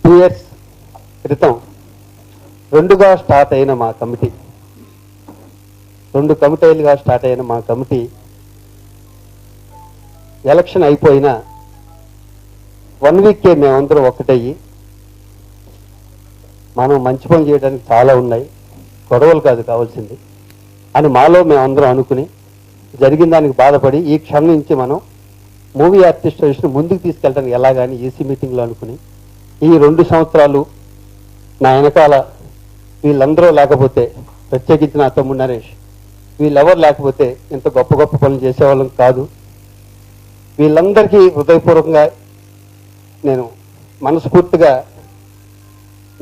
2 years క్రితం రెండుగా start అయిన మా కమిటీ, 2 కమిటీలుగా స్టార్ట్ అయిన మా కమిటీ ఎలక్షన్ అయిపోయిన 1 weekకే మేమందరం ఒకటయ్యి, మనం మంచి పని చేయడానికి చాలా ఉన్నాయి, గొడవలు కాదు కావాల్సింది అని మాలో మేమందరం అనుకుని, జరిగిన దానికి బాధపడి ఈ క్షణం నుంచి మనం మూవీ ఆర్టిస్ట్ అసోసియేషన్ ముందుకు తీసుకెళ్ళడానికి ఎలాగాని ఈసీ మీటింగ్లో అనుకుని, ఈ 2 సంవత్సరాలు నా వెనకాల వీళ్ళందరూ లేకపోతే, ప్రత్యేకించి నా తమ్ముడు నరేష్, వీళ్ళెవరు లేకపోతే ఇంత గొప్ప గొప్ప పనులు చేసేవాళ్ళం కాదు. వీళ్ళందరికీ హృదయపూర్వకంగా నేను మనస్ఫూర్తిగా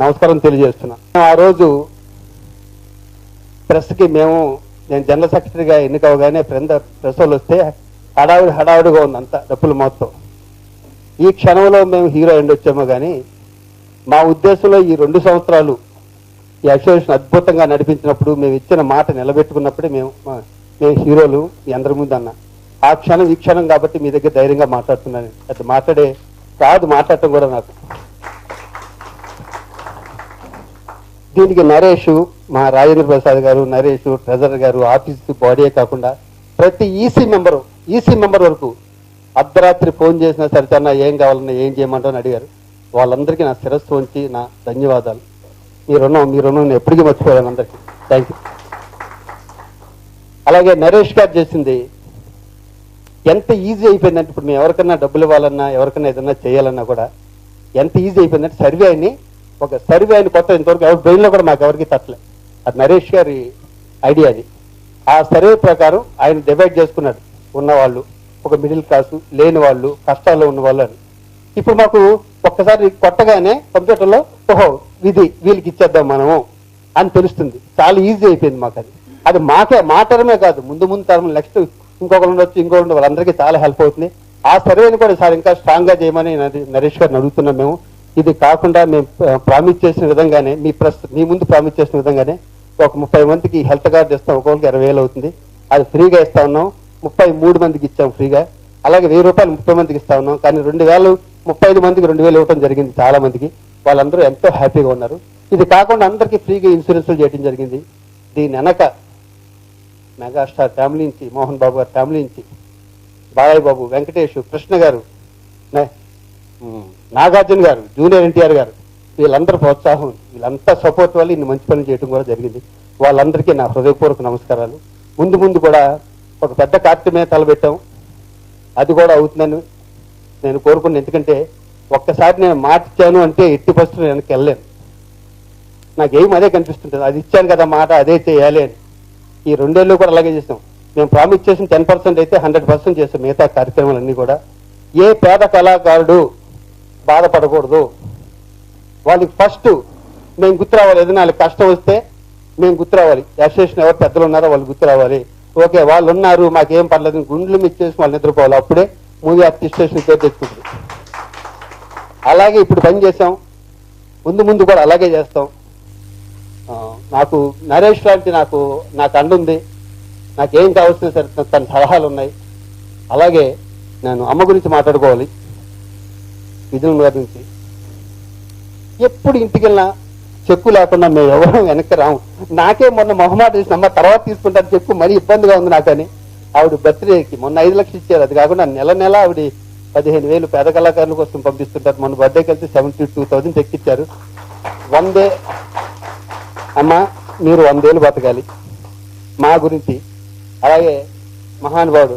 నమస్కారం తెలియజేస్తున్నా. ఆ రోజు ప్రెస్కి నేను జనరల్ సెక్రటరీగా ఎన్నికవగానే ప్రెస్ వాళ్ళు వస్తే హడావుడిగా ఉంది అంతా, డబ్బులు మొత్తం. ఈ క్షణంలో మేము హీరో ఎండొచ్చామో కానీ మా ఉద్దేశంలో ఈ 2 సంవత్సరాలు ఈ అసోసియేషన్ అద్భుతంగా నడిపించినప్పుడు, మేము ఇచ్చిన మాట నిలబెట్టుకున్నప్పుడే మేము హీరోలు మీ అందరి ముందు అన్న. ఆ క్షణం ఈ క్షణం కాబట్టి మీ దగ్గర ధైర్యంగా మాట్లాడుతున్నాను. అది మాట్లాడటం కూడా నాకు. దీనికి నరేష్, మా రాజేంద్ర ప్రసాద్ గారు, నరేష్ ట్రెజరర్ గారు, ఆఫీస్ బాడీయే కాకుండా ప్రతి ఈసీ మెంబర్ వరకు అర్ధరాత్రి ఫోన్ చేసినా సరితన్నా ఏం కావాలన్నా ఏం చేయమంటారని అడిగారు. వాళ్ళందరికీ నా శిరస్సు ఉంచి నా ధన్యవాదాలు. మీ రుణం నేను ఎప్పటికీ మర్చిపోయాను అందరికీ. Thank you. అలాగే నరేష్ గారు చేసింది ఎంత ఈజీ అయిపోయిందంటే, ఇప్పుడు మేము ఎవరికన్నా డబ్బులు ఇవ్వాలన్నా, ఎవరికన్నా ఏదన్నా చేయాలన్నా కూడా ఎంత ఈజీ అయిపోయిందంటే, సర్వే అని కొత్త ఇంతవరకు ఎవరి బ్రెయిన్లో కూడా మాకు ఎవరికి తట్టలే. అది నరేష్ గారి ఐడియా. అది ఆ సర్వే ప్రకారం ఆయన డివైడ్ చేసుకున్నాడు, ఉన్నవాళ్ళు, ఒక మిడిల్ క్లాసు, లేని వాళ్ళు, కష్టాల్లో ఉన్నవాళ్ళు అని. ఇప్పుడు మాకు ఒక్కసారి కొట్టగానే కంప్యూటర్లో వీళ్ళకి ఇచ్చేద్దాం మనము అని తెలుస్తుంది. చాలా ఈజీ అయిపోయింది మాకు. అది మాటరమే కాదు, ముందు తరం నెక్స్ట్ ఇంకొకరు ఉండొచ్చు, వాళ్ళందరికీ చాలా హెల్ప్ అవుతుంది. ఆ సర్వేని కూడా సార్ ఇంకా స్ట్రాంగ్ గా చేయమని నరేష్ గారిని అడుగుతున్నాం మేము. ఇది కాకుండా మేము ప్రామిస్ చేసిన విధంగానే, మీ ముందు ప్రామిస్ చేసిన విధంగానే ఒక 30 మందికి హెల్త్ కార్డు ఇస్తాం. ఒక్కొక్కరికి 20,000 అవుతుంది. అది ఫ్రీగా ఇస్తా ఉన్నాం. 33 మందికి ఇచ్చాం ఫ్రీగా. అలాగే 1,000 రూపాయలు 30 మందికి ఇస్తా ఉన్నాం. కానీ 35 మందికి 2,000 ఇవ్వడం జరిగింది. చాలా మందికి వాళ్ళందరూ ఎంతో హ్యాపీగా ఉన్నారు. ఇది కాకుండా అందరికీ ఫ్రీగా ఇన్సూరెన్స్లు చేయడం జరిగింది. దీని వెనక మెగాస్టార్ ఫ్యామిలీ నుంచి, మోహన్ బాబు గారి ఫ్యామిలీ నుంచి, బాలయ్య బాబు, వెంకటేష్, కృష్ణ గారు, నాగార్జున గారు, జూనియర్ ఎన్టీఆర్ గారు, వీళ్ళందరూ ప్రోత్సాహం, వీళ్ళంతా సపోర్ట్ వల్ల ఇన్ని మంచి పనులు చేయడం కూడా జరిగింది. వాళ్ళందరికీ నా హృదయపూర్వక నమస్కారాలు. ముందు కూడా ఒక పెద్ద కార్యక్రమే తలపెట్టాం. అది కూడా అవుతుందని నేను కోరుకున్నాను. ఎందుకంటే ఒక్కసారి నేను మాట ఇచ్చాను అంటే ఎట్టి పరిస్థితులు వెనక్కి వెళ్ళలేను. నాకేం అదే కనిపిస్తుంటుంది, అది ఇచ్చాను కదా మాట, అదే చేయాలి అని. ఈ 2 ఏళ్ళు కూడా అలాగే చేసాం. మేము ప్రామిస్ చేసిన 10% అయితే 100% చేసాం. మిగతా కార్యక్రమాలన్నీ కూడా ఏ పేద కళాకారుడు బాధపడకూడదు, వాళ్ళకి ఫస్ట్ మేము గుర్తు రావాలి. ఏదైనా వాళ్ళకి కష్టం వస్తే మేము గుర్తు రావాలి. అసోసియేషన్ ఎవరు పెద్దలు ఉన్నారో వాళ్ళు గుర్తు రావాలి. ఓకే వాళ్ళు ఉన్నారు, మాకేం పర్లేదు, గుండెలు మిచ్చేసి వాళ్ళు నిద్రపోవాలి. అప్పుడే మూవీ ఆర్టిస్ట్ స్టేషన్ పేరు తెచ్చుకుంటుంది. అలాగే ఇప్పుడు పని చేసాం, ముందు కూడా అలాగే చేస్తాం. నాకు నరేష్ లాంటి నాకు అండుంది. నాకేం కావాల్సిన సరే తన సలహాలు ఉన్నాయి. అలాగే నేను అమ్మ గురించి మాట్లాడుకోవాలి. విజయన్ గారి నుంచి ఎప్పుడు ఇంటికి వెళ్ళినా చెక్కు లేకుండా మేము ఎవరూ వెనక్కి రాము. నాకే మొన్న మొహమాట చేసిన, అమ్మ తర్వాత తీసుకుంటాను చెక్కు, మరీ ఇబ్బందిగా ఉంది నాకని. ఆవిడ బర్త్డేకి మొన్న 5 లక్షలు ఇచ్చారు. అది కాకుండా నెల ఆవిడ 15,000 పేద కళాకారుల కోసం పంపిస్తుంటారు. మొన్న బర్త్డేకి వెళ్తే 72,000 చెక్కిచ్చారు. 100 అమ్మ మీరు 100 ఏళ్ళు బతకాలి మా గురించి. అలాగే మహానుభావుడు,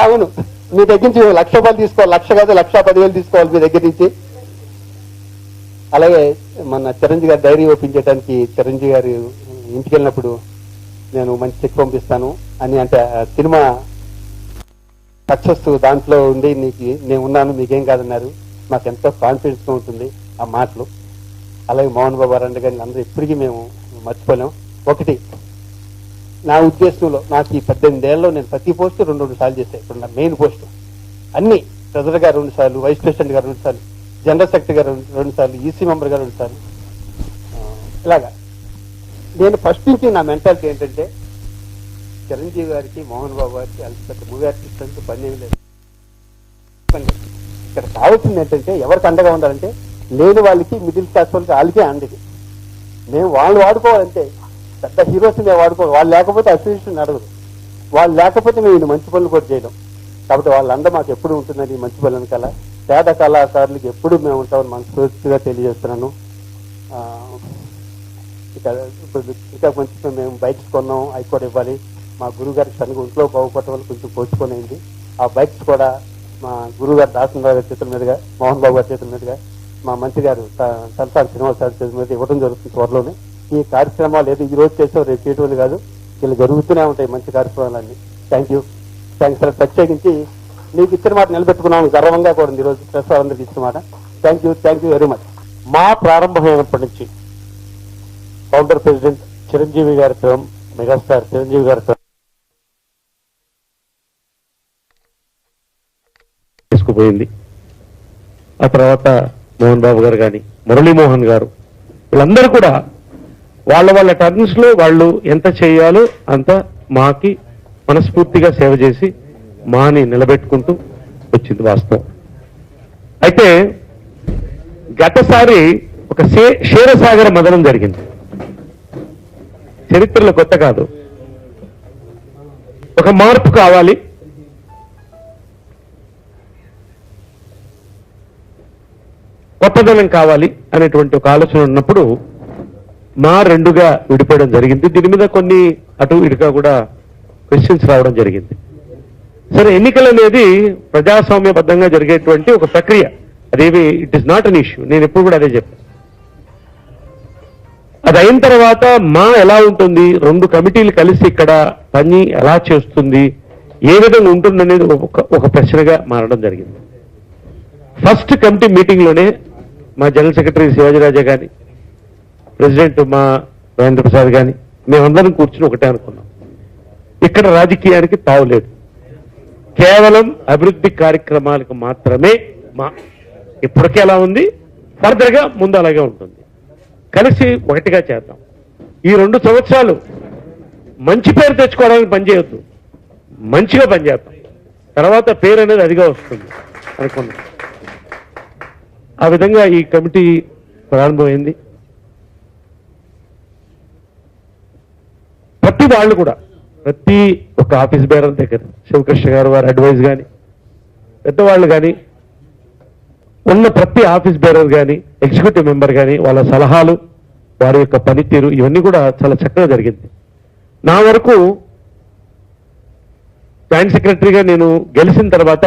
అవును, మీ దగ్గర నుంచి 1,00,000 రూపాయలు తీసుకోవాలి, 1,00,000 కాదు 1,10,000 తీసుకోవాలి మీ దగ్గర నుంచి. అలాగే మన చిరంజీవి గారి డైరీ ఓపెన్ చేయడానికి చిరంజీవి గారి ఇంటికి వెళ్ళినప్పుడు నేను మంచి చెక్ పంపిస్తాను అని, అంటే సినిమా సక్సెస్ దాంట్లో ఉండి నేను ఉన్నాను, మీకేం కాదన్నారు. మాకు ఎంతో కాన్ఫిడెన్స్గా ఉంటుంది ఆ మాటలు. అలాగే మోహన్ బాబు గారు గారిని అందరూ ఎప్పటికీ మేము మర్చిపోలేం. ఒకటి నా ఉద్దేశంలో, నాకు ఈ 18 ఏళ్ళలో నేను ప్రతి పోస్టు 2 సార్లు చేశాను. ఇప్పుడు నా మెయిన్ పోస్టు అన్ని ట్రెజరర్ గారు 2 సార్లు, వైస్ ప్రెసిడెంట్ గారు 2 సార్లు, జనరల్ సెక్రటరీ గారు 2 సార్లు, ఈసీ మెంబర్ గారు 2 సార్లు. ఇలాగా నేను ఫస్ట్ నుంచి నా మెంటాలిటీ ఏంటంటే, చిరంజీవి గారికి, మోహన్ బాబు గారికి పెద్ద మూవీ ఆర్టిస్ట్ అంటే పని ఏమి లేదు. ఇక్కడ కావాల్సింది ఏంటంటే ఎవరికి అండగా ఉండాలంటే లేని వాళ్ళకి, మిడిల్ క్లాస్ వాళ్ళకి, వాళ్ళకే అండది. మేము వాళ్ళు వాడుకోవాలంటే పెద్ద హీరోస్ మేము వాడుకోవాలి. వాళ్ళు లేకపోతే అసోసియేషన్ నడవదు. వాళ్ళు లేకపోతే మేము ఈ మంచి పనులు కూడా చేయడం. కాబట్టి వాళ్ళందరూ మాకు ఎప్పుడు ఉంటుందని మంచి పనుల కల పేద కళాకారులకు ఎప్పుడు మేము ఉంటామని మనస్ఫూర్తిగా తెలియజేస్తున్నాను. ఇంకా మంచి మేము బైక్స్ కొన్నాం, అవి కూడా ఇవ్వాలి. మా గురువు గారికి తనకు ఒంట్లో బాగుపడటం వల్ల కొంచెం పోచుకొనింది. ఆ బైక్స్ కూడా మా గురువు గారు దాసనరావు గారి చేతుల మీదుగా, మోహన్ బాబు గారి చేతుల మీదుగా, మా మంత్రి గారు తలసాని శ్రీనివాస్ గారి చేతుల మీద ఇవ్వడం జరుగుతుంది త్వరలోనే. ఈ కార్యక్రమాలు ఏదో ఈ రోజు చేసాం రేపు చేయడం కాదు, వీళ్ళు జరుగుతూనే ఉంటాయి మంచి కార్యక్రమాలన్నీ. Thanks sir. ప్రత్యేకించి మీకు ఇచ్చిన మాట నిలబెట్టుకున్నాము, గర్వంగా కూడా ఉంది ఈరోజు ప్రెస్ అందరికి ఇచ్చిన మాట. Thank you very much. మా ప్రారంభమైనప్పటి నుంచి ఫౌండర్ ప్రెసిడెంట్ చిరంజీవి గారి ఫిల్మ్, మెగాస్టార్ చిరంజీవి గారి ఫిల్మ్ తీసుకుపోయింది. ఆ తర్వాత మోహన్ బాబు గారు కానీ, మురళీమోహన్ గారు, వీళ్ళందరూ కూడా వాళ్ళ టర్న్స్ లో వాళ్ళు ఎంత చేయాలో అంత మాకి మనస్ఫూర్తిగా సేవ చేసి మాని నిలబెట్టుకుంటూ వచ్చింది వాస్తవం. అయితే గతసారి ఒక క్షీరసాగర మదనం జరిగింది. చరిత్రలో కొత్త కాదు. ఒక మార్పు కావాలి, కొత్తదనం కావాలి అనేటువంటి ఒక ఆలోచన ఉన్నప్పుడు మా రెండుగా విడిపోవడం జరిగింది. దీని మీద కొన్ని అటు ఇటుగా కూడా క్వశ్చన్స్ రావడం జరిగింది. సరే, ఎన్నికలు అనేది ప్రజాస్వామ్యబద్ధంగా జరిగేటువంటి ఒక ప్రక్రియ. అదేవి it is not an issue. నేను ఎప్పుడు కూడా అదే చెప్పాను. అది అయిన తర్వాత మా ఎలా ఉంటుంది, రెండు కమిటీలు కలిసి ఇక్కడ పని ఎలా చేస్తుంది, ఏ విధంగా ఉంటుందనేది ఒక ప్రశ్నగా మారడం జరిగింది. ఫస్ట్ కమిటీ మీటింగ్ లోనే మా జనరల్ సెక్రటరీ శివాజీరాజా గాని, ప్రెసిడెంట్ మా రాజేంద్ర ప్రసాద్ గాని, మేమందరం కూర్చుని ఒకటే అనుకున్నాం, ఇక్కడ రాజకీయానికి తావులేదు, కేవలం అభివృద్ధి కార్యక్రమాలకు మాత్రమే మా ఇప్పటికే ఎలా ఉంది, ఫర్దర్ గా ముందు అలాగే ఉంటుంది. కలిసి ఒకటిగా చేద్దాం. ఈ 2 సంవత్సరాలు మంచి పేరు తెచ్చుకోవడానికి పనిచేయొద్దు, మంచిగా పనిచేద్దాం, తర్వాత పేరు అనేది అదిగా వస్తుంది అనుకున్నాం. ఆ విధంగా ఈ కమిటీ ప్రారంభమైంది. ప్రతి వాళ్ళు కూడా, ప్రతి ఒక్క ఆఫీస్ బేరర్ దగ్గర శివకృష్ణ గారు వారి అడ్వైజ్ కానీ, పెద్దవాళ్ళు కానీ, ఉన్న ప్రతి ఆఫీస్ బేరర్ కానీ, ఎగ్జిక్యూటివ్ మెంబర్ కానీ, వాళ్ళ సలహాలు, వారి యొక్క పనితీరు, ఇవన్నీ కూడా చాలా చక్కగా జరిగింది. నా వరకు జాయింట్ సెక్రటరీగా నేను గెలిచిన తర్వాత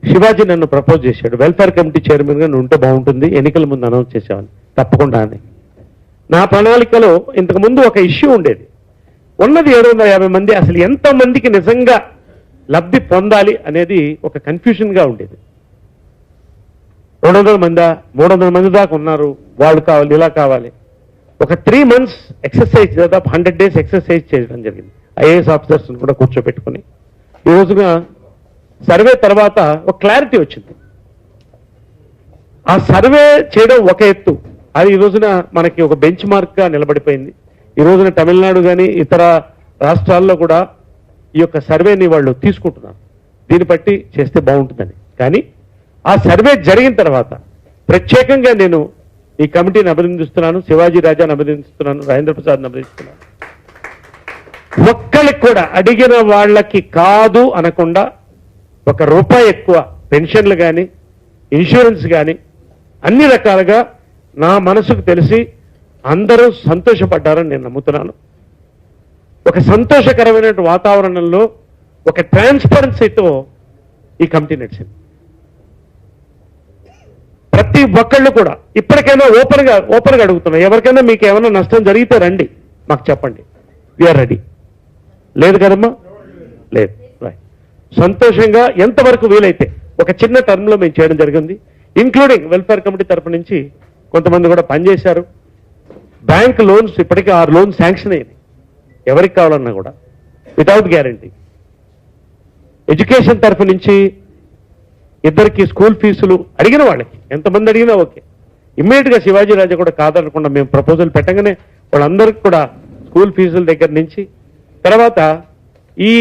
శివాజీ నన్ను ప్రపోజ్ చేశాడు, వెల్ఫేర్ కమిటీ చైర్మన్ గా నువ్వు ఉంటే బాగుంటుంది, ఎన్నికల ముందు అనౌన్స్ చేశామని. తప్పకుండా అని నా ప్రణాళికలో ఇంతకు ముందు ఒక ఇష్యూ ఉండేది. ఉన్నది 750 మంది, అసలు ఎంత మందికి నిజంగా లబ్ధి పొందాలి అనేది ఒక కన్ఫ్యూజన్ గా ఉండేది. 200 మందా, 300 మంది దాకా ఉన్నారు, వాళ్ళు కావాలి, ఇలా కావాలి. ఒక 3 months ఎక్సర్సైజ్, దాదాపు 100 days ఎక్సర్సైజ్ చేయడం జరిగింది. ఐఏఎస్ ఆఫీసర్స్ కూడా కూర్చోబెట్టుకుని ఈ రోజున సర్వే తర్వాత ఒక క్లారిటీ వచ్చింది. ఆ సర్వే చేయడం ఒక ఎత్తు, అది ఈ రోజున మనకి ఒక బెంచ్ మార్క్ గా నిలబడిపోయింది. ఈ రోజున తమిళనాడు కానీ ఇతర రాష్ట్రాల్లో కూడా ఈ యొక్క సర్వేని వాళ్ళు తీసుకుంటున్నారు, దీన్ని బట్టి చేస్తే బాగుంటుందని. కానీ ఆ సర్వే జరిగిన తర్వాత ప్రత్యేకంగా నేను ఈ కమిటీని అభినందిస్తున్నాను, శివాజీ రాజాని అభినందిస్తున్నాను, రాజేంద్ర ప్రసాద్ని అభినందిస్తున్నాను. ఒక్కరికి కూడా అడిగిన వాళ్ళకి కాదు అనకుండా ₹1 ఎక్కువ పెన్షన్లు కానీ, ఇన్సూరెన్స్ కానీ, అన్ని రకాలుగా నా మనసుకు తెలిసి అందరూ సంతోషపడ్డారని నేను నమ్ముతున్నాను. ఒక సంతోషకరమైన వాతావరణంలో ఒక ట్రాన్స్పరెన్సీతో ఈ కమిటీ నడిచింది. ప్రతి ఒక్కళ్ళు కూడా ఇప్పటికైనా ఓపెన్ గా అడుగుతున్నా, ఎవరికైనా మీకు ఏమైనా నష్టం జరిగితే రండి, మాకు చెప్పండి, వీఆర్ రెడీ. లేదు కదమ్మా? లేదు. సంతోషంగా ఎంతవరకు వీలైతే ఒక చిన్న టర్మ్ లో మేము చేయడం జరిగింది. ఇంక్లూడింగ్ వెల్ఫేర్ కమిటీ తరపు నుంచి కొంతమంది కూడా పనిచేశారు. బ్యాంక్ లోన్స్ ఇప్పటికీ 6 లోన్స్ శాంక్షన్ అయ్యింది, ఎవరికి కావాలన్నా కూడా వితౌట్ గ్యారంటీ. ఎడ్యుకేషన్ తరఫు నుంచి 2 స్కూల్ ఫీజులు అడిగిన వాళ్ళకి ఎంతమంది అడిగినా ఓకే, ఇమ్మీడియట్ గా శివాజీ రాజా కూడా కాదనకుండా మేము ప్రపోజల్ పెట్టగానే వాళ్ళందరికీ కూడా స్కూల్ ఫీజుల దగ్గర నుంచి, తర్వాత ఈ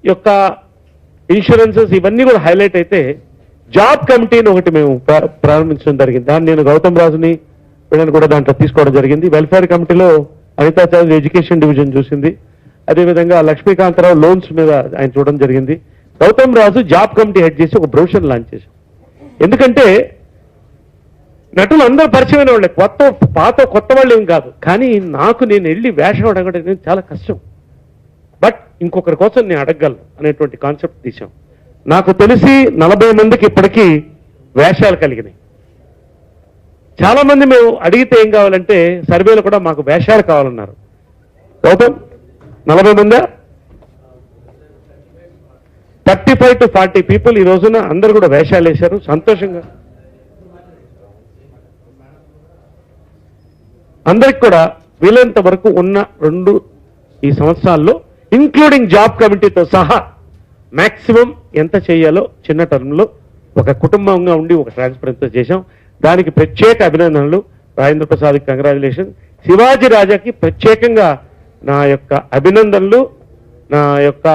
యొక్క ఇన్సూరెన్సెస్ ఇవన్నీ కూడా హైలైట్ అయితే జాబ్ కమిటీని ఒకటి మేము ప్రారంభించడం జరిగింది. దాన్ని నేను గౌతమ్ రాజుని వీళ్ళని కూడా దాంట్లో తీసుకోవడం జరిగింది. వెల్ఫేర్ కమిటీలో అనితా చౌదరి ఎడ్యుకేషన్ డివిజన్ చూసింది. అదేవిధంగా లక్ష్మీకాంతరావు లోన్స్ మీద ఆయన చూడడం జరిగింది. గౌతమ్ రాజు జాబ్ కమిటీ హెడ్ చేసి ఒక బ్రోషర్ లాంచ్ చేశాం. ఎందుకంటే నటులు అందరూ పరిచయమైన వాళ్ళే, కొత్త వాళ్ళు ఏం కాదు. కానీ నాకు నేను వెళ్ళి వేషం అడగడం చాలా కష్టం. బట్ ఇంకొకరి కోసం నేను అడగగలను అనేటువంటి కాన్సెప్ట్ తీసాం. నాకు తెలిసి 40 మందికి ఇప్పటికీ వేషాలు కలిగినాయి. చాలా మంది మేము అడిగితే ఏం కావాలంటే సర్వేలో కూడా మాకు వేషాలు కావాలన్నారు. గౌతమ్ 40 మందా? 35 to 40 పీపుల్ ఈ రోజున అందరూ కూడా వేషాలు వేశారు. సంతోషంగా అందరికి కూడా వీలైనంత వరకు ఉన్న 2 ఈ సంవత్సరాల్లో ఇంక్లూడింగ్ జాబ్ కమిటీతో సహా మాక్సిమం ఎంత చేయాలో చిన్న టర్మ్లో ఒక కుటుంబంగా ఉండి ఒక ట్రాన్స్పరెన్సీ చేశాం. దానికి ప్రత్యేక అభినందనలు. రాజేంద్ర ప్రసాద్కి కంగ్రాచులేషన్. శివాజీ రాజాకి ప్రత్యేకంగా నా యొక్క అభినందనలు. నా యొక్క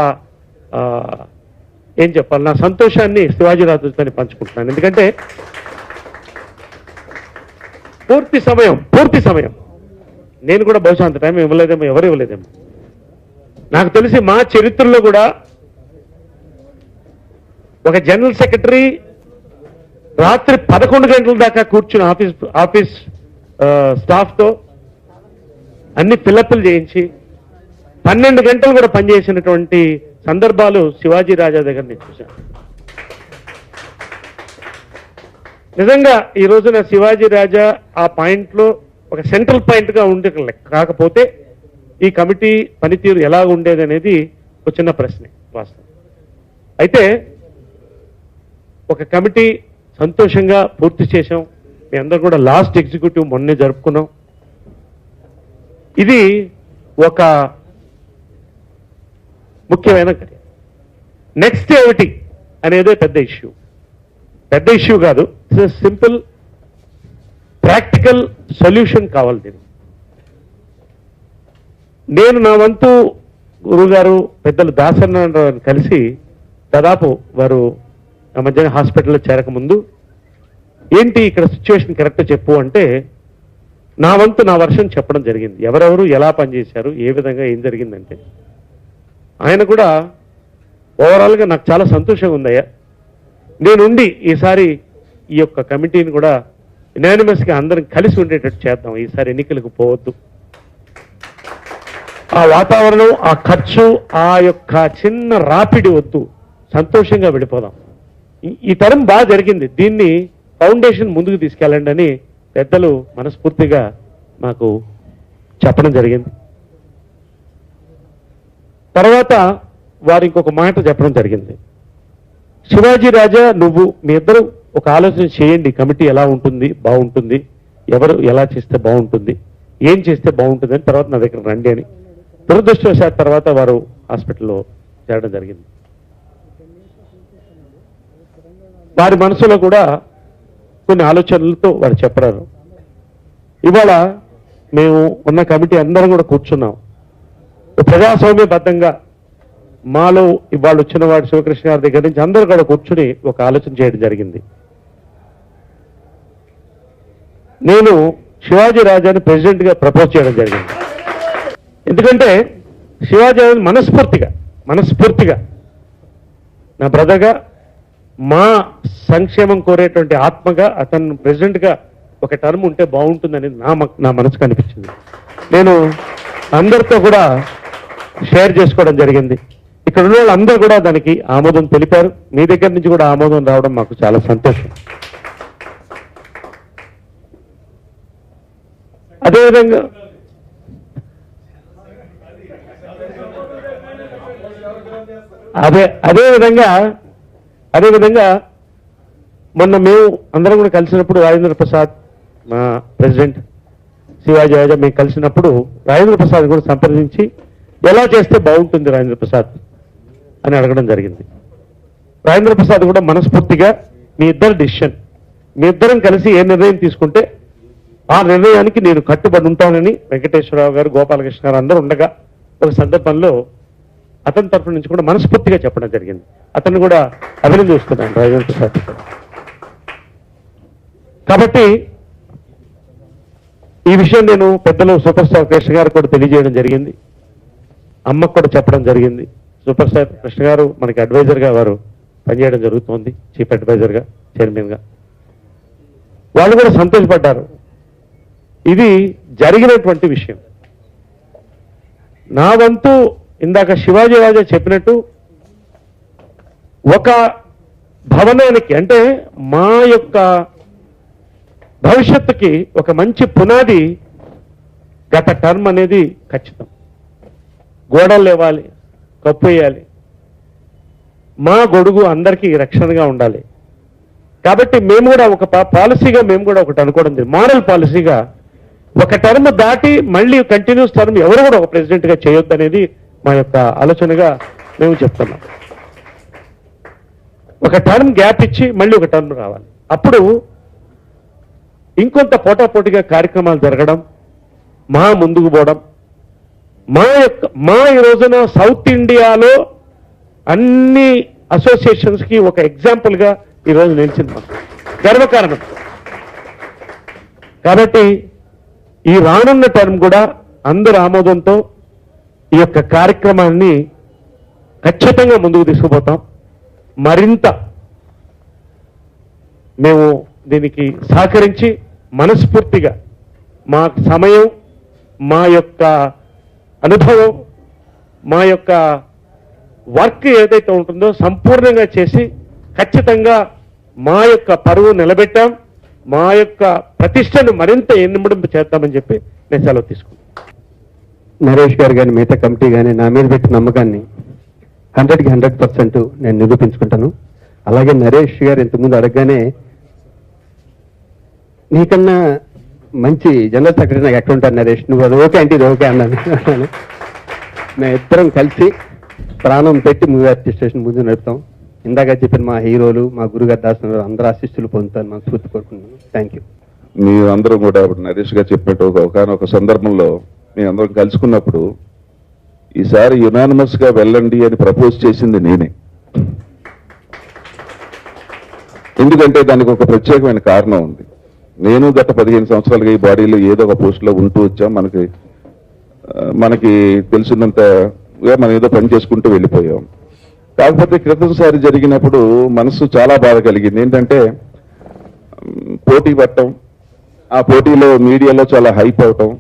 ఏం చెప్పాలి, నా సంతోషాన్ని శివాజీ రాజుతో పంచుకుంటున్నాను. ఎందుకంటే పూర్తి సమయం నేను కూడా బహుశా అంత టైం ఇవ్వలేదేమో, ఎవరు ఇవ్వలేదేమో. నాకు తెలిసి మా చరిత్రలో కూడా ఒక జనరల్ సెక్రటరీ రాత్రి 11 గంటల దాకా కూర్చుని ఆఫీస్ స్టాఫ్తో అన్ని ఫిలప్లు చేయించి 12 గంటలు కూడా పనిచేసినటువంటి సందర్భాలు శివాజీ రాజా దగ్గర నేను చూశాను. నిజంగా ఈ రోజున శివాజీ రాజా ఆ పాయింట్లో ఒక సెంట్రల్ పాయింట్గా ఉండే, కాకపోతే ఈ కమిటీ పనితీరు ఎలా ఉండేది అనేది ఒక చిన్న ప్రశ్నే వాస్తవం. అయితే ఒక కమిటీ సంతోషంగా పూర్తి చేశాం. మీ అందరూ కూడా లాస్ట్ ఎగ్జిక్యూటివ్ మొన్నే జరుపుకున్నాం. ఇది ఒక ముఖ్యమైన కార్యం. నెక్స్ట్ ఏమిటి అనేదే పెద్ద ఇష్యూ కాదు. ఇట్స్ సింపుల్ ప్రాక్టికల్ సొల్యూషన్ కావాలి దీనికి. నేను నా వంతు గురుగారు పెద్దలు దాసనారాయణ కలిసి దాదాపు వారు ఆ మధ్యాహ్నం హాస్పిటల్లో చేరకముందు ఏంటి ఇక్కడ సిచ్యువేషన్ కరెక్ట్ చెప్పు అంటే నా వంతు నా వర్షం చెప్పడం జరిగింది. ఎవరెవరు ఎలా పనిచేశారు, ఏ విధంగా ఏం జరిగిందంటే ఆయన కూడా ఓవరాల్గా నాకు చాలా సంతోషంగా ఉందయ్యా, నేనుండి ఈసారి ఈ యొక్క కమిటీని కూడా యునానిమస్గా అందరం కలిసి ఉండేటట్టు చేద్దాం, ఈసారి ఎన్నికలకు పోవద్దు, ఆ వాతావరణం, ఆ ఖర్చు, ఆ యొక్క చిన్న రాపిడి వద్దు, సంతోషంగా వెళ్ళిపోదాం. ఈ తరం బాగా జరిగింది, దీన్ని ఫౌండేషన్ ముందుకు తీసుకెళ్ళండి అని పెద్దలు మనస్ఫూర్తిగా మాకు చెప్పడం జరిగింది. తర్వాత వారు ఇంకొక మాట చెప్పడం జరిగింది. శివాజీ రాజా, నువ్వు మీ ఇద్దరు ఒక ఆలోచన చేయండి, కమిటీ ఎలా ఉంటుంది, బాగుంటుంది, ఎవరు ఎలా చేస్తే బాగుంటుంది, ఏం చేస్తే బాగుంటుంది అని తర్వాత నా దగ్గర రండి అని. దురదృష్టవశాత్తు తర్వాత వారు హాస్పిటల్లో చేరడం జరిగింది. వారి మనసులో కూడా కొన్ని ఆలోచనలతో వారు చెప్పారు. ఇవాళ మేము ఉన్న కమిటీ అందరం కూడా కూర్చున్నాం, ప్రజాస్వామ్యబద్ధంగా మాలో ఇవాళ వచ్చిన వాడు శివకృష్ణ గారి దగ్గర నుంచి అందరూ కూడా కూర్చుని ఒక ఆలోచన చేయడం జరిగింది. నేను శివాజీ రాజాని ప్రెసిడెంట్గా ప్రపోజ్ చేయడం జరిగింది. ఎందుకంటే శివాజీ రాజు మనస్ఫూర్తిగా నా బ్రదర్గా, మా సంక్షేమం కోరేటువంటి ఆత్మగా అతను ప్రెసిడెంట్గా ఒక టర్మ్ ఉంటే బాగుంటుందని నా మనసుకు అనిపించింది. నేను అందరితో కూడా షేర్ చేసుకోవడం జరిగింది. ఇక్కడ ఉన్న వాళ్ళందరూ కూడా దానికి ఆమోదం తెలిపారు. మీ దగ్గర నుంచి కూడా ఆమోదం రావడం మాకు చాలా సంతోషం. అదేవిధంగా అదేవిధంగా మొన్న మేము అందరం కూడా కలిసినప్పుడు రాజేంద్ర ప్రసాద్ మా ప్రెసిడెంట్, శివాజీ రాజా మేము కలిసినప్పుడు రాజేంద్ర ప్రసాద్ కూడా సంప్రదించి ఎలా చేస్తే బాగుంటుంది రాజేంద్ర ప్రసాద్ అని అడగడం జరిగింది. రాజేంద్ర ప్రసాద్ కూడా మనస్ఫూర్తిగా మీ ఇద్దరు డిసిషన్, మీ ఇద్దరం కలిసి ఏ నిర్ణయం తీసుకుంటే ఆ నిర్ణయానికి నేను కట్టుబడి ఉంటానని వెంకటేశ్వరరావు గారు, గోపాలకృష్ణ గారు అందరూ ఉండగా ఒక సందర్భంలో అతని తరఫు నుంచి కూడా మనస్ఫూర్తిగా చెప్పడం జరిగింది. అతను కూడా అభినందిస్తున్నాను రాజేంద్ర ప్రసాద్. కాబట్టి ఈ విషయం నేను పెద్దలు సూపర్ స్టార్ కృష్ణ గారు కూడా తెలియజేయడం జరిగింది, అమ్మకు కూడా చెప్పడం జరిగింది. సూపర్ స్టార్ కృష్ణ గారు మనకి అడ్వైజర్గా వారు పనిచేయడం జరుగుతోంది, చీఫ్ అడ్వైజర్గా, చైర్మన్గా. వాళ్ళు కూడా సంతోషపడ్డారు. ఇది జరిగినటువంటి విషయం. నా వంతు ఇందాక శివాజీ రాజా చెప్పినట్టు ఒక భవనానికి అంటే మా యొక్క భవిష్యత్తుకి ఒక మంచి పునాది గత టర్మ్ అనేది ఖచ్చితం. గోడలు లేవాలి, కప్పు వేయాలి, మా గొడుగు అందరికీ రక్షణగా ఉండాలి. కాబట్టి మేము కూడా ఒక పాలసీగా మేము కూడా ఒకటి అనుకోవడం జరిగింది, మారల్ పాలసీగా ఒక టర్మ్ దాటి మళ్ళీ కంటిన్యూస్ టర్మ్ ఎవరు కూడా ఒక ప్రెసిడెంట్గా చేయొద్దు అనేది మా యొక్క ఆలోచనగా మేము చెప్తున్నాం. ఒక టర్మ్ గ్యాప్ ఇచ్చి మళ్ళీ ఒక టర్మ్ రావాలి. అప్పుడు ఇంకొంత పోటాపోటీగా కార్యక్రమాలు జరగడం, మా ముందుకు పోవడం, మా ఈ రోజున సౌత్ ఇండియాలో అన్ని అసోసియేషన్స్కి ఒక ఎగ్జాంపుల్గా ఈరోజు నిలిచింది, గర్వకారణం. కాబట్టి ఈ రానున్న టర్మ్ కూడా అందరి ఆమోదంతో ఈ యొక్క కార్యక్రమాన్ని ఖచ్చితంగా ముందుకు తీసుకుపోతాం. మరింత మేము దీనికి సహకరించి మనస్ఫూర్తిగా మా సమయం, మా యొక్క అనుభవం, మా యొక్క వర్క్ ఏదైతే ఉంటుందో సంపూర్ణంగా చేసి ఖచ్చితంగా మా యొక్క పరువు నిలబెట్టాం, మా యొక్క ప్రతిష్టను మరింత ఎన్నింపు చేద్దామని చెప్పి నేను సెలవు తీసుకున్నాను. నరేష్ గారు కానీ మిగతా కమిటీ కానీ నా మీద పెట్టిన నమ్మకాన్ని 100కి 100% నేను నిరూపించుకుంటాను. అలాగే నరేష్ గారు ఇంతకుముందు అడగగానే నీకన్నా మంచి జనరల్ సెక్రటరీ నాకు ఎక్కడ ఉంటారు నరేష్, నువ్వు అది ఓకే అంటే ఇది ఓకే అన్నాను. మేము ఇద్దరం కలిసి ప్రాణం పెట్టి మూవీ అడ్మినిస్ట్రేషన్ ముందు నడుపుతాం. ఇందాక చెప్పిన మా హీరోలు, మా గురుగారు దాసిన అందరూ ఆశీస్సులు పొందుతారు, మనం స్ఫూర్తి కోరుకుంటున్నాను. Thank you. మీ అందరూ కూడా నరేష్ గారు చెప్పినట్టు ఒకనొక సందర్భంలో మీ అందరం కలుసుకున్నప్పుడు ఈసారి యునానిమస్ గా వెళ్ళండి అని ప్రపోజ్ చేసింది నేనే. ఎందుకంటే దానికి ఒక ప్రత్యేకమైన కారణం ఉంది. నేను గత 15 సంవత్సరాలుగా ఈ బాడీలో ఏదో ఒక పోస్ట్లో ఉంటూ వచ్చాం. మనకి తెలిసినంతగా మనం ఏదో పని చేసుకుంటూ వెళ్ళిపోయాం. కాకపోతే క్రితంసారి జరిగినప్పుడు మనసు చాలా బాధ కలిగింది. ఏంటంటే పోటీ పట్టడం, ఆ పోటీలో మీడియాలో చాలా హైప్ అవటం.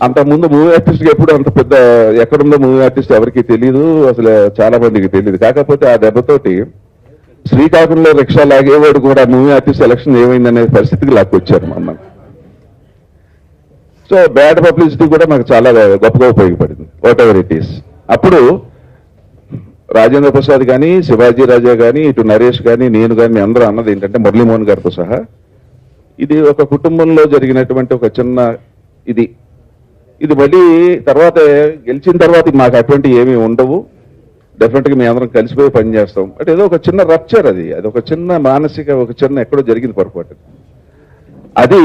అంతకుముందు మూవీ ఆర్టిస్ట్ ఎప్పుడు అంత పెద్ద ఎక్కడుందో మూవీ ఆర్టిస్ట్ ఎవరికి తెలియదు, అసలు చాలా మందికి తెలియదు. కాకపోతే ఆ దెబ్బతోటి శ్రీకాకుళంలో రిక్షా లాగేవాడు కూడా మూవీ ఆర్టిస్ట్ ఎలక్షన్ ఏమైందనే పరిస్థితికి లాక్కొచ్చారు మమ్మల్ని. సో బ్యాడ్ పబ్లిసిటీ కూడా నాకు చాలా గొప్పగా ఉపయోగపడింది, వాట్ ఎవర్ ఇట్ ఈస్. అప్పుడు రాజేంద్ర ప్రసాద్ కానీ, శివాజీ రాజా కానీ, ఇటు నరేష్ కానీ, నేను కానీ అందరూ అన్నది ఏంటంటే, మురళీమోహన్ గారితో సహా, ఇది ఒక కుటుంబంలో జరిగినటువంటి ఒక చిన్న ఇది మళ్ళీ తర్వాత గెలిచిన తర్వాత మాకు అటువంటి ఏమీ ఉండవు, డెఫినెట్గా మేము అందరం కలిసిపోయి పనిచేస్తాం అంటే ఏదో ఒక చిన్న రప్చర్, అది ఒక చిన్న మానసిక ఒక చిన్న ఎక్కడో జరిగింది పొరపాటు. అది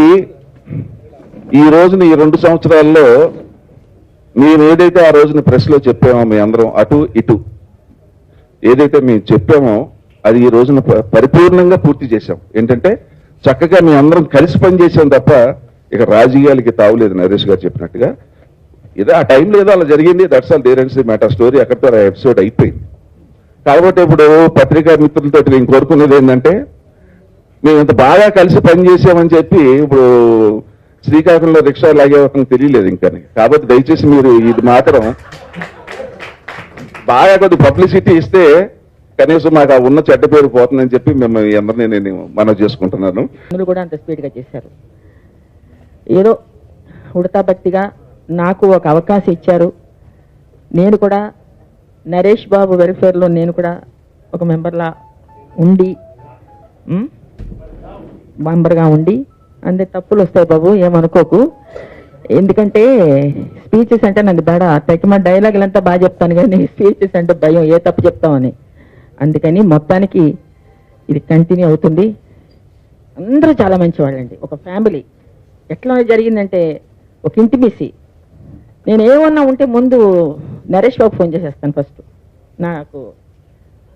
ఈ రోజున ఈ 2 సంవత్సరాల్లో మేము ఏదైతే ఆ రోజున ప్రెస్లో చెప్పామో మీ అందరం అటు ఇటు ఏదైతే మేము చెప్పామో అది ఈ రోజున పరిపూర్ణంగా పూర్తి చేశాం. ఏంటంటే చక్కగా మీ అందరం కలిసి పనిచేసాం తప్ప ఇక రాజకీయాలకి తావులేదు. నరేష్ గారు చెప్పినట్టుగా ఏదో ఆ టైంలో ఏదో అలా జరిగింది, that's all there and matter. Story అక్కడితో ఆ ఎపిసోడ్ అయిపోయింది. కాబట్టి ఇప్పుడు పత్రికా మిత్రులతో నేను కోరుకునేది ఏంటంటే, మేము ఇంత బాగా కలిసి పనిచేసామని చెప్పి ఇప్పుడు శ్రీకాకుళంలో రిక్షా లాగే తెలియలేదు ఇంకా. కాబట్టి దయచేసి మీరు ఇది మాత్రం బాగా కొద్ది పబ్లిసిటీ ఇస్తే కనీసం మాకు ఆ ఉన్న చెడ్డ పేరు పోతుందని చెప్పి మిమ్మల్ని అందరినీ నేను మనవి చేసుకుంటున్నాను. కూడా అంత స్పీడ్గా చేశారు. ఏదో ఉడతా భక్తిగా నాకు ఒక అవకాశం ఇచ్చారు. నేను కూడా నరేష్ బాబు వెల్ఫేర్లో నేను కూడా ఒక మెంబర్గా ఉండి అంతే తప్పులు వస్తాయి బాబు, ఏమనుకోకు. ఎందుకంటే స్పీచెస్ అంటే నాకు బేడ తెక్కమ డైలాగులంతా బాగా చెప్తాను, కానీ స్పీచెస్ అంటే భయం, ఏ తప్పు చెప్తామని. అందుకని మొత్తానికి ఇది కంటిన్యూ అవుతుంది. అందరూ చాలా మంచి వాళ్ళండి, ఒక ఫ్యామిలీ. ఎట్లా జరిగిందంటే ఒక ఇంటిమేసీ. నేను ఏమన్నా ఉంటే ముందు నరేష్ బాబు ఫోన్ చేసేస్తాను ఫస్ట్. నాకు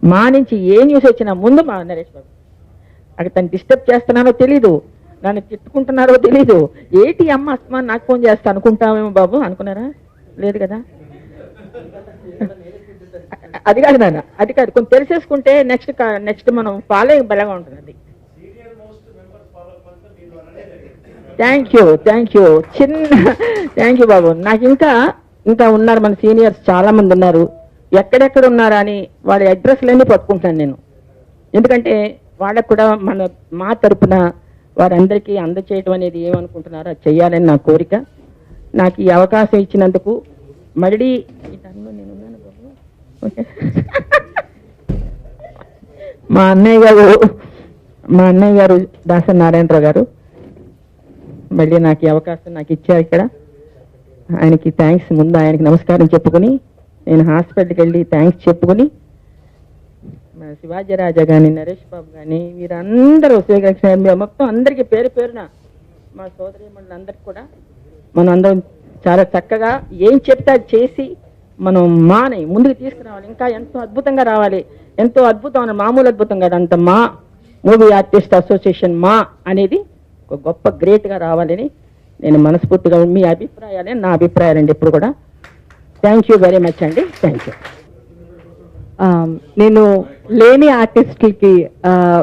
మా నుంచి ఏ న్యూస్ వచ్చినా ముందు మా నరేష్ బాబు. అక్కడ తను డిస్టర్బ్ చేస్తున్నానో తెలీదు, నన్ను తిట్టుకుంటున్నారో తెలీదు. ఏంటి అమ్మ అస్తమా నాకు ఫోన్ చేస్తా అనుకుంటామేమో బాబు, అనుకున్నారా? లేదు కదా. అది కాదు నాన్న, అది కాదు. కొంచెం తెలిసేసుకుంటే నెక్స్ట్ మనం ఫాలో బలంగా ఉంటుంది. అది థ్యాంక్ యూ థ్యాంక్ యూ బాబు. నాకు ఇంకా ఉన్నారు మన సీనియర్స్ చాలా మంది ఉన్నారు. ఎక్కడెక్కడ ఉన్నారా అని వాళ్ళ అడ్రస్లన్నీ పట్టుకుంటాను నేను. ఎందుకంటే వాళ్ళకు కూడా మా తరపున వారందరికీ అందచేయడం అనేది ఏమనుకుంటున్నారో అది చెయ్యాలని నా కోరిక. నాకు ఈ అవకాశం ఇచ్చినందుకు మళ్ళీ ఈ టైంలో నేను ఉన్నాను బాబు. ఓకే. మా అన్నయ్య గారు దాసరి నారాయణరావు గారు మళ్ళీ నాకు ఈ అవకాశం నాకు ఇచ్చారు ఇక్కడ. ఆయనకి థ్యాంక్స్. ముందు ఆయనకి నమస్కారం చెప్పుకుని నేను హాస్పిటల్కి వెళ్ళి థ్యాంక్స్ చెప్పుకుని మన శివాజీ రాజా కానీ, నరేష్ బాబు కానీ, వీరందరూ మొత్తం అందరికీ పేరు పేరున మా సోదరి మండలందరికీ కూడా మనం అందరం చాలా చక్కగా ఏం చెప్తే అది చేసి మనం మాని ముందుకు తీసుకురావాలి. ఇంకా ఎంతో అద్భుతంగా రావాలి. ఎంతో అద్భుతం, మామూలు అద్భుతం కాదు. అంత మా మూవీ ఆర్టిస్ట్ అసోసియేషన్ మా అనేది ఒక గొప్ప గ్రేట్గా రావాలని నేను మనస్ఫూర్తిగా, మీ అభిప్రాయాలే నా అభిప్రాయాలండి ఎప్పుడు కూడా. థ్యాంక్ యూ వెరీ మచ్ అండి. Thank you. నేను లేని ఆర్టిస్ట్లకి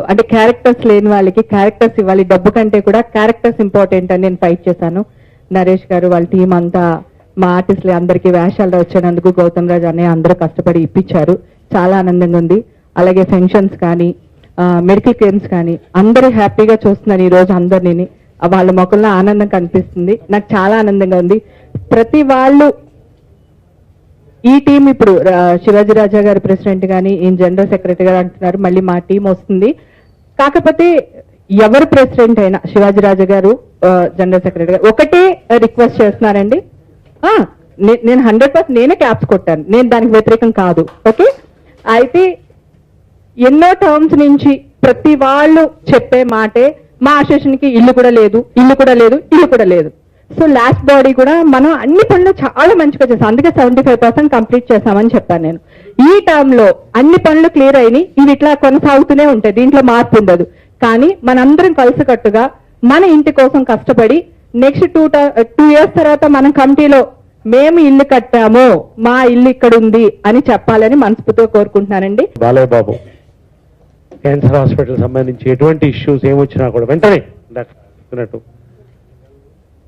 అంటే క్యారెక్టర్స్ లేని వాళ్ళకి క్యారెక్టర్స్ ఇవ్వాలి, డబ్బు కంటే కూడా క్యారెక్టర్స్ ఇంపార్టెంట్ అని నేను ఫైట్ చేశాను. నరేష్ గారు వాళ్ళ టీం అంతా మా ఆర్టిస్టులు అందరికీ వేషాల్లో వచ్చినందుకు గౌతమ్ రాజ్ అనే అందరూ కష్టపడి ఇప్పించారు. చాలా ఆనందంగా ఉంది. అలాగే ఫంక్షన్స్ కానీ మెడికల్ క్లెయిమ్స్ కానీ అందరూ హ్యాపీగా చూస్తున్నారు ఈ రోజు అందరినీ. వాళ్ళ మొక్కల్లో ఆనందం కనిపిస్తుంది. నాకు చాలా ఆనందంగా ఉంది. ప్రతి వాళ్ళు ఈ టీం ఇప్పుడు శివాజీ రాజా గారు ప్రెసిడెంట్ గాని, ఈయన జనరల్ సెక్రటరీ గారు అంటున్నారు, మళ్ళీ మా టీం వస్తుంది. కాకపోతే ఎవరు ప్రెసిడెంట్ అయినా శివాజీ రాజా గారు జనరల్ సెక్రటరీ గారు ఒకటే రిక్వెస్ట్ చేస్తున్నారండి. నేను 100% నేనే క్యాప్స్ కొట్టాను, నేను దానికి వ్యతిరేకం కాదు. ఓకే. అయితే ఎన్నో టర్మ్స్ నుంచి ప్రతి వాళ్ళు చెప్పే మాటే మా అసోసియేషన్కి ఇల్లు కూడా లేదు. సో లాస్ట్ బాడీ కూడా మనం అన్ని పనులు చాలా మంచిగా చేసాం. అందుకే 75% కంప్లీట్ చేసామని చెప్పాను నేను. ఈ టర్మ్ లో అన్ని పనులు క్లియర్ అయినాయి. ఇవి ఇట్లా కొనసాగుతూనే ఉంటాయి, దీంట్లో మార్పు ఉండదు. కానీ మనందరం కలిసికట్టుగా మన ఇంటి కోసం కష్టపడి నెక్స్ట్ 2 years తర్వాత మనం కమిటీలో మేము ఇల్లు కట్టాము, మా ఇల్లు ఇక్కడ ఉంది అని చెప్పాలని మనస్ఫూర్తిగా కోరుకుంటున్నానండి. బాలయ్య బాబు క్యాన్సర్ హాస్పిటల్ సంబంధించి ఎటువంటి ఇష్యూస్ ఏమొచ్చినా కూడా వెంటనే చెప్పినట్టు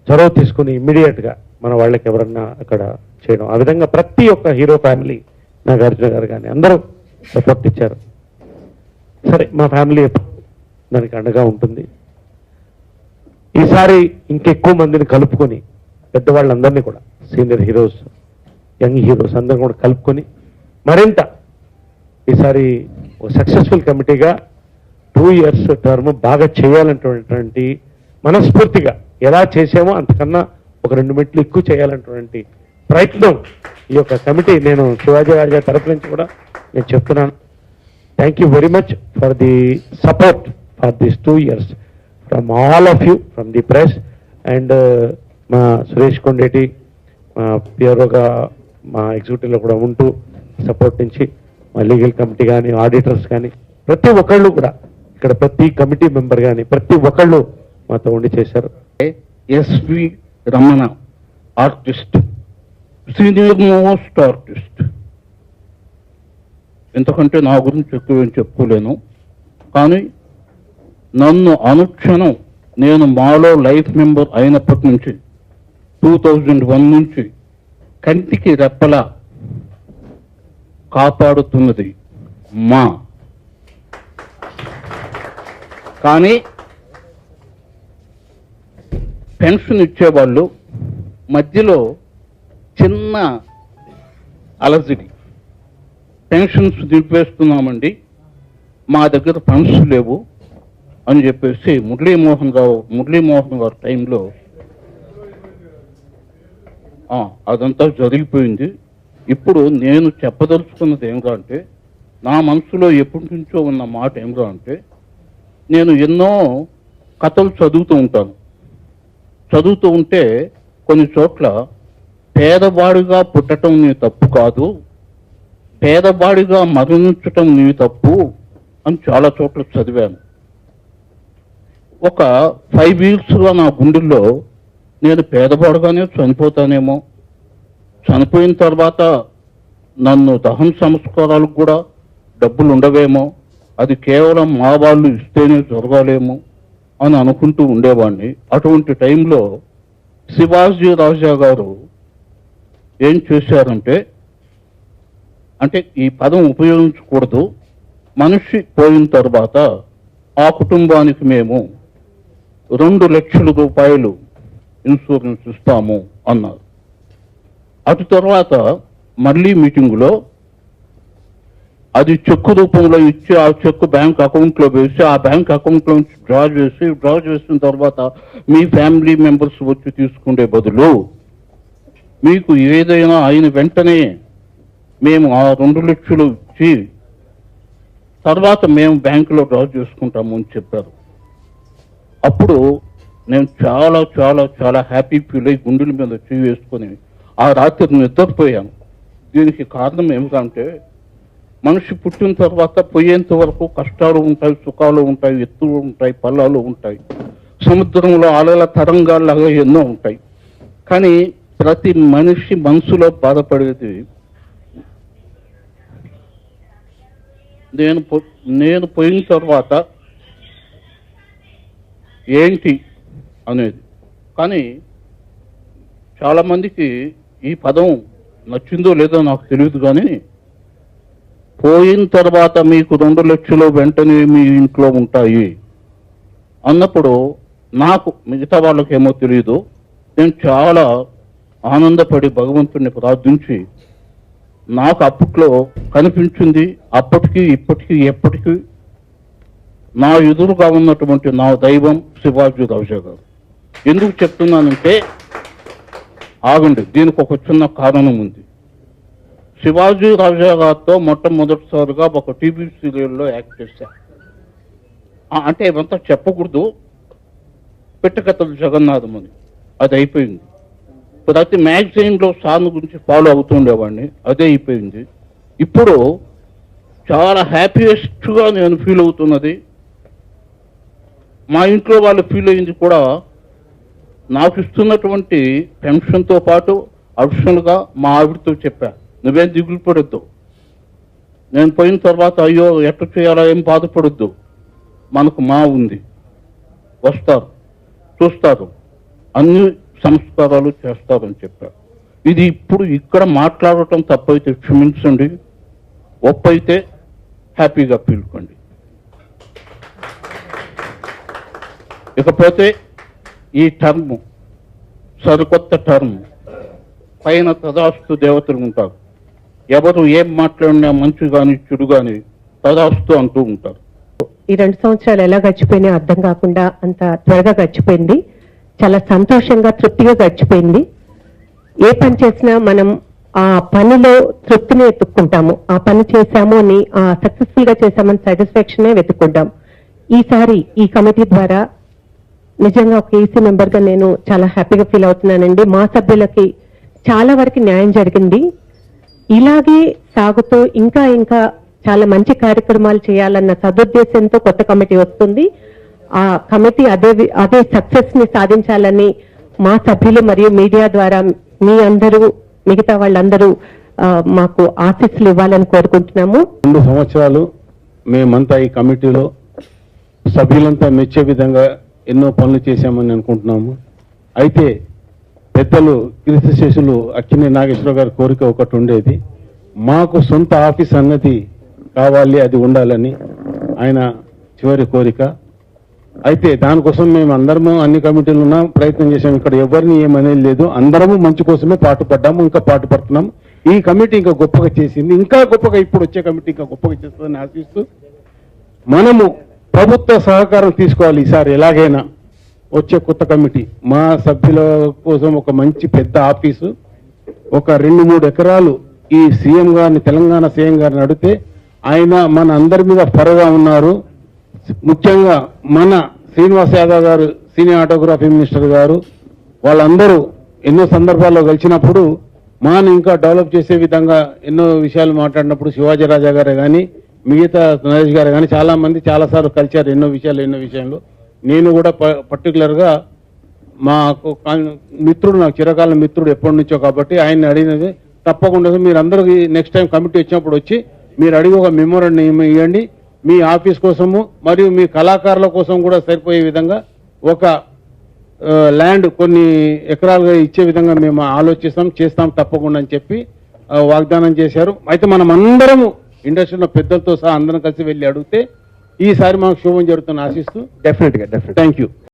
చొరవ తీసుకుని ఇమ్మీడియట్ గా మన వాళ్ళకి ఎవరన్నా అక్కడ చేయడం. ఆ విధంగా ప్రతి ఒక్క హీరో ఫ్యామిలీ, నాగార్జున గారు కానీ అందరూ సపోర్ట్ ఇచ్చారు. సరే, మా ఫ్యామిలీ దానికి అండగా ఉంటుంది. ఈసారి ఇంకెక్కువ మందిని కలుపుకొని పెద్దవాళ్ళందరినీ కూడా, సీనియర్ హీరోస్, యంగ్ హీరోస్ అందరిని కూడా కలుపుకొని మరింత ఈసారి ఒక సక్సెస్ఫుల్ కమిటీగా 2 years టర్మ్ బాగా చేయాలన్నటువంటి మనస్ఫూర్తిగా ఎలా చేసామో అంతకన్నా ఒక 2 మెట్లు ఎక్కువ చేయాలన్నటువంటి ప్రయత్నం ఈ యొక్క కమిటీ, నేను శివాజీ రాజా తరఫు నుంచి కూడా నేను చెప్తున్నాను. Thank you very much for the support for this 2 years from all of you, from the press and మా సురేష్ కొండేటి మా పిఆర్ఓగా మా ఎగ్జిక్యూటివ్లో కూడా ఉంటూ సపోర్ట్ నుంచి మా లీగల్ కమిటీ కానీ, ఆడిటర్స్ కానీ, ప్రతి ఒక్కళ్ళు కూడా ఇక్కడ ప్రతి కమిటీ మెంబర్ కానీ ప్రతి ఒక్కళ్ళు మాతో ఉండి చేశారు. S V Ramana artist, senior most artist. ఎందుకంటే నా గురించి ఎక్కువేం చెప్పుకోలేను, కానీ నన్ను అనుక్షణం నేను మాలో లైఫ్ మెంబర్ అయినప్పటి నుంచి 2001 నుంచి కంటికి రెప్పలా కాపాడుతున్నది మా. కానీ పెన్షన్ ఇచ్చేవాళ్ళు మధ్యలో చిన్న అలజడి, పెన్షన్స్ దింపేస్తున్నామండి, మా దగ్గర ఫండ్స్ లేవు అని చెప్పేసి మురళీమోహన్ గారు టైంలో అదంతా జరిగిపోయింది. ఇప్పుడు నేను చెప్పదలుచుకున్నది ఏమిరా అంటే, నా మనసులో ఎప్పటి నుంచో ఉన్న మాట ఏమిరా అంటే, నేను ఎన్నో కథలు చదువుతూ ఉంటే కొన్ని చోట్ల పేదవాడిగా పుట్టడం నీ తప్పు కాదు, పేదవాడిగా మరణించటం నీ తప్పు అని చాలా చోట్ల చదివాను. ఒక 5 వీక్స్గా నా గుండెల్లో నేను పేదవాడుగానే చనిపోతానేమో, చనిపోయిన తర్వాత నన్ను దహన సంస్కారాలకు కూడా డబ్బులు ఉండవేమో, అది కేవలం మా వాళ్ళు ఇస్తేనే జరగాలేమో అని అనుకుంటూ ఉండేవాడిని. అటువంటి టైంలో శివాజీ రాజా గారు ఏం చేశారంటే, అంటే ఈ పదం ఉపయోగించకూడదు, మనిషి పోయిన తర్వాత ఆ కుటుంబానికి మేము 2 లక్షల రూపాయలు ఇన్సూరెన్స్ ఇస్తాము అన్నారు. అటు తర్వాత మళ్ళీ మీటింగులో అది చెక్కు రూపంలో ఇచ్చి ఆ చెక్కు బ్యాంక్ అకౌంట్లో వేసి ఆ బ్యాంక్ అకౌంట్లో నుంచి డ్రా చేసిన తర్వాత మీ ఫ్యామిలీ మెంబర్స్ వచ్చి తీసుకునే బదులు మీకు ఏదైనా అయిన వెంటనే మేము ఆ 2 లక్షలు ఇచ్చి తర్వాత మేము బ్యాంకులో డ్రా చేసుకుంటాము అని చెప్పారు. అప్పుడు నేను చాలా చాలా చాలా హ్యాపీ ఫీల్ అయ్యి గుండెల మీద చేయి వేసుకొని ఆ రాత్రి నిద్రపోయాను. దీనికి కారణం ఏమిటంటే, మనిషి పుట్టిన తర్వాత పోయేంత వరకు కష్టాలు ఉంటాయి, సుఖాలు ఉంటాయి, ఎత్తులు ఉంటాయి, పల్లాలు ఉంటాయి, సముద్రంలో అలల తరంగాల్లాగా ఎన్నో ఉంటాయి. కానీ ప్రతి మనిషి మనసులో బాధపడేది నేను పోయిన తర్వాత ఏంటి అనేది. కానీ చాలామందికి ఈ పదం నచ్చిందో లేదో నాకు తెలియదు, కానీ పోయిన తర్వాత మీకు 2 లక్షలు వెంటనే మీ ఇంట్లో ఉంటాయి అన్నప్పుడు నాకు, మిగతా వాళ్ళకేమో తెలియదు, నేను చాలా ఆనందపడి భగవంతుడిని ప్రార్థించి నాకు అప్పట్లో కనిపించింది. అప్పటికి ఇప్పటికీ ఎప్పటికీ నా ఎదురుగా ఉన్నటువంటి నా దైవం శివాజీ రాజా గారు. ఎందుకు చెప్తున్నానంటే, ఆగండి, దీనికి ఒక చిన్న కారణం ఉంది. శివాజీ రాజా గారితో మొట్టమొదటిసారిగా ఒక టీవీ సీరియల్లో యాక్ట్ చేశాను. అంటే ఇవంతా చెప్పకూడదు, పెట్టకథలు జగన్నాథం అని, అది అయిపోయింది. ప్రతి మ్యాగజైన్లో సార్ గురించి ఫాలో అవుతుండేవాడిని, అదే అయిపోయింది. ఇప్పుడు చాలా హ్యాపీయెస్ట్గా నేను ఫీల్ అవుతున్నది, మా ఇంట్లో వాళ్ళు ఫీల్ అయింది కూడా. నాకు ఇస్తున్నటువంటి పెన్షన్తో పాటు అడిషనల్గా మా ఆవిడతో చెప్పా, నువ్వేం దిగులు పడొద్దు, నేను పోయిన తర్వాత అయ్యో ఎట్లా చేయాలో ఏం బాధపడొద్దు, మనకు మా ఉంది, వస్తారు, చూస్తారు, అన్ని సంస్కారాలు చేస్తారని చెప్పారు. ఇది ఇప్పుడు ఇక్కడ మాట్లాడటం తప్పైతే క్షమించండి, ఒప్పైతే హ్యాపీగా పీల్చుకోండి. ఇకపోతే ఈ టర్మ్ సరికొత్త టర్మ్, పైన తదాస్తు దేవతలు ఉంటారు, ఎవరు ఏం మాట్లాడినా మంచి కానీ చెడు కానీ తదాస్తు అంటూ ఉంటారు. ఈ 2 సంవత్సరాలు ఎలా గడిచిపోయినా అర్థం కాకుండా అంత త్వరగా గడిచిపోయింది. చాలా సంతోషంగా, తృప్తిగా గడిచిపోయింది. ఏ పని చేసినా మనం ఆ పనిలో తృప్తిని వెతుక్కుంటాము. ఆ పని చేశాము అని, సక్సెస్ఫుల్ గా చేశామని సాటిస్ఫాక్షనే వెతుక్కుంటాం. ఈసారి ఈ కమిటీ ద్వారా నిజంగా ఒక ఈసీ మెంబర్ గా నేను చాలా హ్యాపీగా ఫీల్ అవుతున్నానండి. మా సభ్యులకి చాలా వరకు న్యాయం జరిగింది. ఇలాగే సాగుతూ ఇంకా ఇంకా చాలా మంచి కార్యక్రమాలు చేయాలన్న సదుద్దేశంతో కొత్త కమిటీ వస్తుంది. ఆ కమిటీ అదే సక్సెస్ ని సాధించాలని మా సభ్యులు మరియు మీడియా ద్వారా మీ అందరూ, మిగతా వాళ్ళందరూ మాకు ఆశీస్సులు ఇవ్వాలని కోరుకుంటున్నాము. 2 సంవత్సరాలు మేమంతా ఈ కమిటీలో సభ్యులంతా మెచ్చే విధంగా ఎన్నో పనులు చేశామని అనుకుంటున్నాము. అయితే పెద్దలు కీర్తిశేషులు అక్కినే నాగేశ్వర గారి కోరిక ఒకటి ఉండేది, మాకు సొంత ఆఫీస్ అన్నది కావాలి, అది ఉండాలని ఆయన చివరి కోరిక. అయితే దానికోసం మేము అందరము అన్ని కమిటీలు ఉన్నాం, ప్రయత్నం చేసాం. ఇక్కడ ఎవరిని ఏమనేది లేదు, అందరము మంచి కోసమే పాటుపడ్డాము, ఇంకా పాటుపడుతున్నాం. ఈ కమిటీ ఇంకా గొప్పగా చేసింది, ఇంకా గొప్పగా ఇప్పుడు వచ్చే కమిటీ ఇంకా గొప్పగా చేస్తుందని ఆశిస్తూ మనము ప్రభుత్వ సహకారం తీసుకోవాలి. ఈసారి ఎలాగైనా వచ్చే కొత్త కమిటీ మా సభ్యుల కోసం ఒక మంచి పెద్ద ఆఫీసు, ఒక 2-3 ఎకరాలు ఈ సీఎం గారిని, తెలంగాణ సీఎం గారిని అడిగితే ఆయన మన అందరి మీద ఫరగా ఉన్నారు. ముఖ్యంగా మన శ్రీనివాస్ యాదవ్ గారు, సీనియర్ ఆటోగ్రఫీ మినిస్టర్ గారు, వాళ్ళందరూ ఎన్నో సందర్భాల్లో కలిసినప్పుడు మాను ఇంకా డెవలప్ చేసే విధంగా ఎన్నో విషయాలు మాట్లాడినప్పుడు శివాజీ రాజా గారే కానీ, మిగతా నరేష్ గారు కానీ చాలా మంది చాలాసార్లు కలిశారు ఎన్నో విషయంలో. నేను కూడా పర్టికులర్గా మాకు మిత్రుడు, నాకు చిరకాల మిత్రుడు ఎప్పటి నుంచో కాబట్టి ఆయన్ని అడిగినది తప్పకుండా మీరు అందరికీ నెక్స్ట్ టైం కమిటీ వచ్చినప్పుడు వచ్చి మీరు అడిగి ఒక మెమోరాండం ఇవ్వండి. మీ ఆఫీస్ కోసము మరియు మీ కళాకారుల కోసం కూడా సరిపోయే విధంగా ఒక ల్యాండ్ కొన్ని ఎకరాలుగా ఇచ్చే విధంగా మేము చేస్తాం తప్పకుండా అని చెప్పి వాగ్దానం చేశారు. అయితే మనం అందరము ఇండస్ట్రీలో పెద్దలతో సహా అందరం కలిసి వెళ్ళి అడిగితే ఈసారి మాకు శుభం జరుగుతుందని ఆశిస్తూ డెఫినెట్గా థ్యాంక్ యూ.